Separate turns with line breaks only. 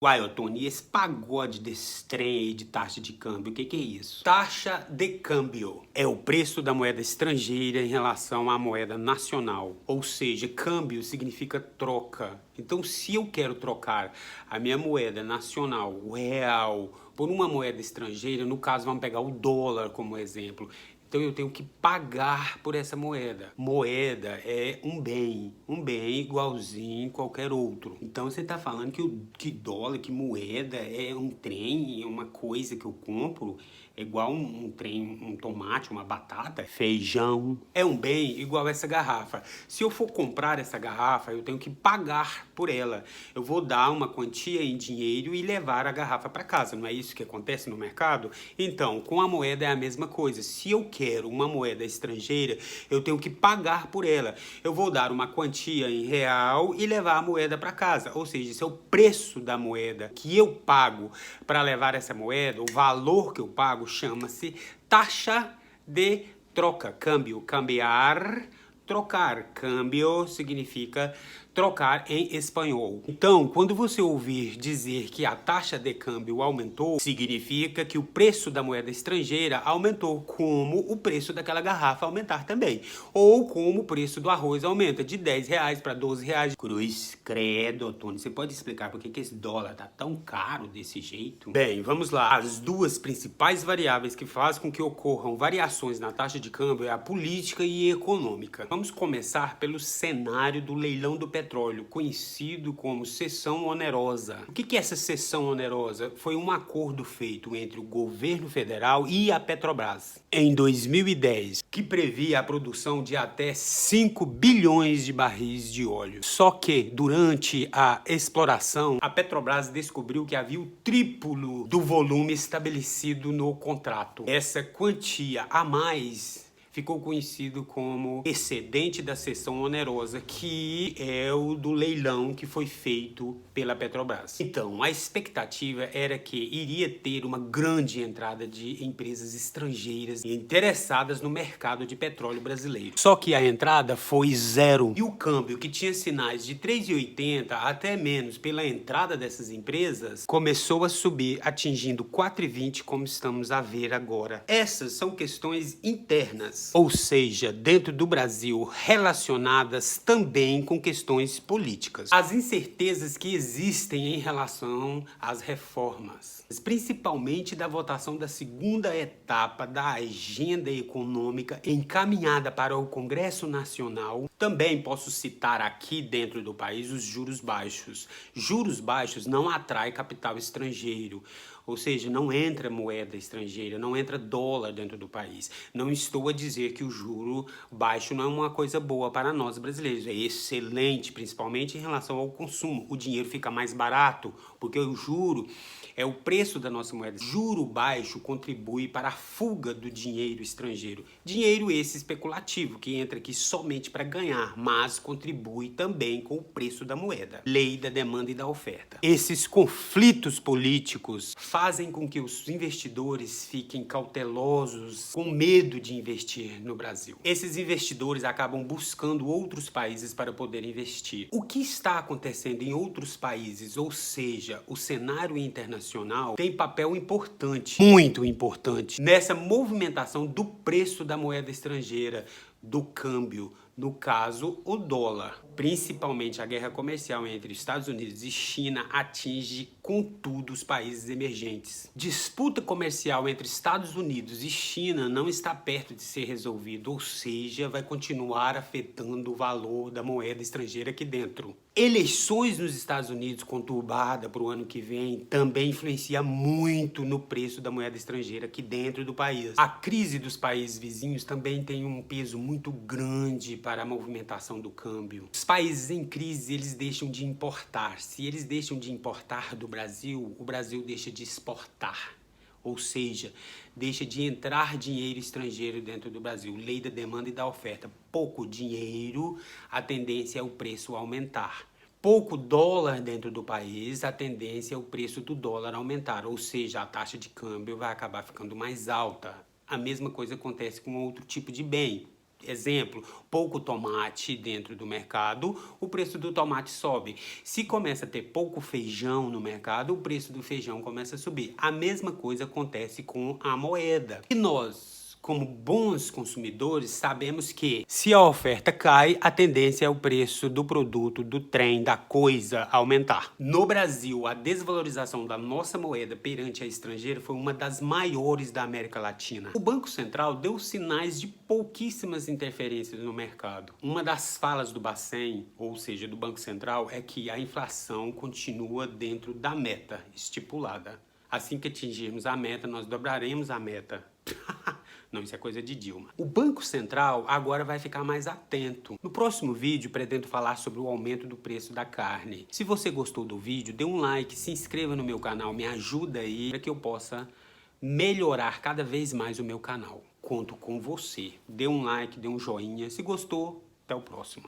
Uai, ô Tony, esse pagode desse trem aí de taxa de câmbio, o que é isso? Taxa de câmbio é o preço da moeda estrangeira em relação à moeda nacional. Ou seja, câmbio significa troca. Então, se eu quero trocar a minha moeda nacional, o real, por uma moeda estrangeira, no caso, vamos pegar o dólar como exemplo. Então eu tenho que pagar por essa moeda. Moeda é um bem igualzinho qualquer outro. Então você está falando que dólar, que moeda é um trem, é uma coisa que eu compro, é igual um trem, um tomate, uma batata, feijão. É um bem igual essa garrafa. Se eu for comprar essa garrafa, eu tenho que pagar por ela. Eu vou dar uma quantia em dinheiro e levar a garrafa para casa. Não é isso que acontece no mercado? Então, com a moeda é a mesma coisa. Se eu quero uma moeda estrangeira, eu tenho que pagar por ela. Eu vou dar uma quantia em real e levar a moeda para casa. Ou seja, esse é o preço da moeda que eu pago para levar essa moeda, o valor que eu pago chama-se taxa de troca. Câmbio, cambiar, trocar. Câmbio significa trocar em espanhol. Então, quando você ouvir dizer que a taxa de câmbio aumentou, significa que o preço da moeda estrangeira aumentou, como o preço daquela garrafa aumentar também. Ou como o preço do arroz aumenta de R$ 10 para R$ 12. Cruz credo, Tony, você pode explicar por que esse dólar tá tão caro desse jeito? Bem, vamos lá. As duas principais variáveis que fazem com que ocorram variações na taxa de câmbio é a política e econômica. Vamos começar pelo cenário do leilão do petróleo, conhecido como cessão onerosa. O que é essa cessão onerosa? Foi um acordo feito entre o governo federal e a Petrobras em 2010, que previa a produção de até 5 bilhões de barris de óleo. Só que, durante a exploração, a Petrobras descobriu que havia o triplo do volume estabelecido no contrato. Essa quantia a mais ficou conhecido como excedente da cessão onerosa, que é o do leilão que foi feito pela Petrobras. Então, a expectativa era que iria ter uma grande entrada de empresas estrangeiras interessadas no mercado de petróleo brasileiro. Só que a entrada foi zero. E o câmbio, que tinha sinais de 3,80 até menos pela entrada dessas empresas, começou a subir, atingindo 4,20, como estamos a ver agora. Essas são questões internas, ou seja, dentro do Brasil, relacionadas também com questões políticas. As incertezas que existem em relação às reformas, principalmente da votação da segunda etapa da agenda econômica encaminhada para o Congresso Nacional. Também posso citar aqui dentro do país os juros baixos. Juros baixos não atrai capital estrangeiro. Ou seja, não entra moeda estrangeira, não entra dólar dentro do país. Não estou a dizer que o juro baixo não é uma coisa boa para nós brasileiros. É excelente, principalmente em relação ao consumo. O dinheiro fica mais barato, porque o juro é o preço da nossa moeda. Juro baixo contribui para a fuga do dinheiro estrangeiro. Dinheiro esse especulativo, que entra aqui somente para ganhar, mas contribui também com o preço da moeda. Lei da demanda e da oferta. Esses conflitos políticos fazem com que os investidores fiquem cautelosos, com medo de investir no Brasil. Esses investidores acabam buscando outros países para poder investir. O que está acontecendo em outros países, ou seja, o cenário internacional, tem papel importante, muito importante, nessa movimentação do preço da moeda estrangeira, do câmbio, no caso, o dólar. Principalmente a guerra comercial entre Estados Unidos e China atinge, contudo, os países emergentes. Disputa comercial entre Estados Unidos e China não está perto de ser resolvida, ou seja, vai continuar afetando o valor da moeda estrangeira aqui dentro. Eleições nos Estados Unidos conturbada para o ano que vem também influencia muito no preço da moeda estrangeira aqui dentro do país. A crise dos países vizinhos também tem um peso muito grande para a movimentação do câmbio. Os países em crise, eles deixam de importar. Se eles deixam de importar do Brasil, o Brasil deixa de exportar. Ou seja, deixa de entrar dinheiro estrangeiro dentro do Brasil. Lei da demanda e da oferta. Pouco dinheiro, a tendência é o preço aumentar. Pouco dólar dentro do país, a tendência é o preço do dólar aumentar. Ou seja, a taxa de câmbio vai acabar ficando mais alta. A mesma coisa acontece com outro tipo de bem. Exemplo, pouco tomate dentro do mercado, o preço do tomate sobe. Se começa a ter pouco feijão no mercado, o preço do feijão começa a subir. A mesma coisa acontece com a moeda. E nós, como bons consumidores, sabemos que se a oferta cai, a tendência é o preço do produto, do trem, da coisa aumentar. No Brasil, a desvalorização da nossa moeda perante a estrangeira foi uma das maiores da América Latina. O Banco Central deu sinais de pouquíssimas interferências no mercado. Uma das falas do Bacen, ou seja, do Banco Central, é que a inflação continua dentro da meta estipulada. Assim que atingirmos a meta, nós dobraremos a meta. Não, isso é coisa de Dilma. O Banco Central agora vai ficar mais atento. No próximo vídeo, pretendo falar sobre o aumento do preço da carne. Se você gostou do vídeo, dê um like, se inscreva no meu canal, me ajuda aí para que eu possa melhorar cada vez mais o meu canal. Conto com você. Dê um like, dê um joinha. Se gostou, até o próximo.